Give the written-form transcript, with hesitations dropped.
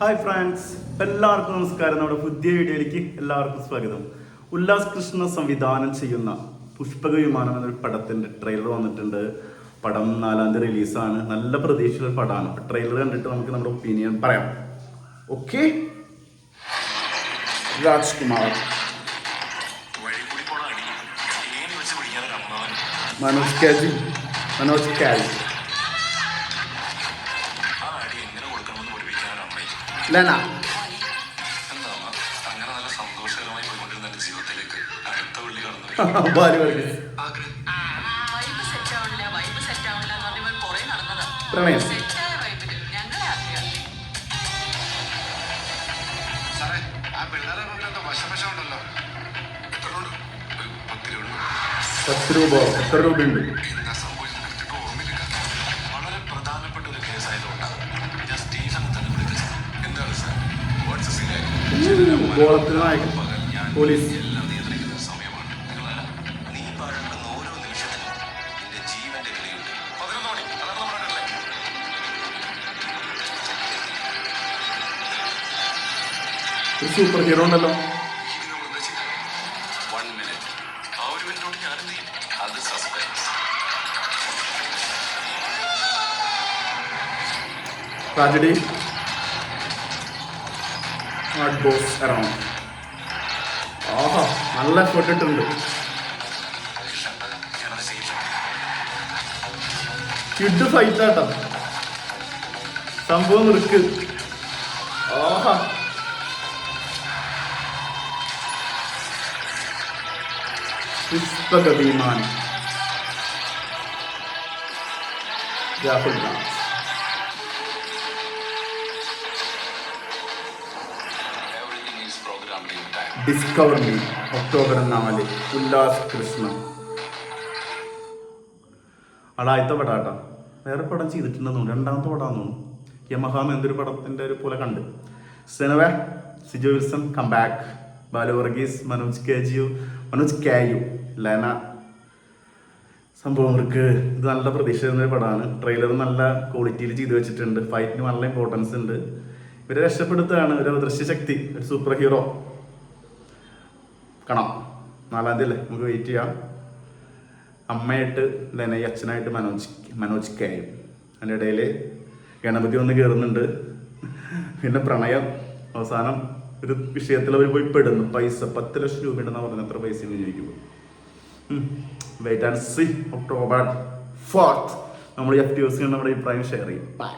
Hi friends, എല്ലാവർക്കും നമസ്കാരം. നമ്മുടെ പുതിയ വീഡിയോയിലേക്ക് എല്ലാവർക്കും സ്വാഗതം. ഉല്ലാസ് കൃഷ്ണ സംവിധാനം ചെയ്യുന്ന പുഷ്പക വിമാനം എന്നൊരു പടത്തിന്റെ ട്രെയിലർ വന്നിട്ടുണ്ട്. പടം 4-ാം തീയതി റിലീസാണ്. നല്ല പ്രതീക്ഷയുള്ള പടമാണ്. ട്രെയിലർ കണ്ടിട്ട് നമുക്ക് നമ്മുടെ ഒപ്പീനിയൻ പറയാം. ഓക്കെ, രാജ്കുമാർ, മനോജ് കാജി, ലെന. പ്രണയം ₹10. എത്ര രൂപയുണ്ട്? വളരെ പ്രധാനപ്പെട്ട ഒരു കേസായതുകൊണ്ടാണ് ഞാൻ സ്റ്റേഷനിൽ തന്നെ വിളിച്ചത്. എന്താണ് സാർ? പോലീസ് എല്ലാം നിയന്ത്രിക്കുന്ന സമയമാണ്. നീ പാഴാക്കുന്ന ഓരോ നിമിഷത്തിലും നിന്റെ ജീവന്റെ വിലയുണ്ട്. 11 മണി, അതാണ് നമ്മുടെ ഡെഡ്ലൈൻ. ഒരു സൂപ്പർ ഹീറോ ഉണ്ടല്ലോ. ഇനി നമ്മൾ എന്താ ചെയ്യുക? 1 മിനിറ്റ്. ആ 1 മിനിറ്റോട് ഞാൻ എന്ത് ചെയ്യും? അത് suspense. Tragedy, hard boss around. ആഹാ, നല്ല എഫേർട്ട് ഇട്ടുണ്ട്. കിഡ് ഫൈറ്റ് ആട്ടോ, സംഭവം നിൽക്ക്. ആഹാ, പുഷ്പക വിമാനം. Rahul Das. Discover me, October 4, Ullas Krishna. ആദ്യത്തെ പടാട്ടാ. വേറെ പടം ചെയ്തിട്ടുണ്ടെന്നു, രണ്ടാമത്തെ പടമാണെന്ന് തോന്നുന്നു. യമഹാം എന്തൊരു പടത്തിൻ്റെ ഒരു പോലെ കണ്ട്. സെനവ, Sijo Wilson come back, Balu Varghese, Manoj K U, Lena. സംഭവങ്ങൾക്ക് ഇത് നല്ല പ്രതീക്ഷ തരുന്ന പടമാണ്. ട്രെയിലർ നല്ല ക്വാളിറ്റിയിൽ ചെയ്തു വെച്ചിട്ടുണ്ട്. ഫൈറ്റിന് നല്ല ഇമ്പോർട്ടൻസ് ഉണ്ട്. ഇവരെ രക്ഷപ്പെടുത്തുകയാണ് ഒരു ദൃശ്യശക്തി, ഒരു സൂപ്പർ ഹീറോ. കാണാം. 4-ാം തീയതി അല്ലേ, നമുക്ക് വെയിറ്റ് ചെയ്യാം. അമ്മയായിട്ട് ലെനയും അച്ഛനായിട്ട് മനോജ് കായും. അതിൻ്റെ ഇടയിൽ ഗണപതി വന്ന് കയറുന്നുണ്ട്. പിന്നെ പ്രണയം. അവസാനം ഒരു വിഷയത്തിൽ അവർ പോയി പെടുന്നു. പൈസ 10 ലക്ഷം രൂപയുണ്ടെന്നാണ് പറഞ്ഞത്. എത്ര പൈസ ചോദിക്കുമ്പോൾ വെയിറ്റ് ആൻഡ് സീ. ഒക്ടോബർ 4 നമ്മൾ FTOC നമ്മുടെ അഭിപ്രായം ഷെയർ ചെയ്യും. ബൈ.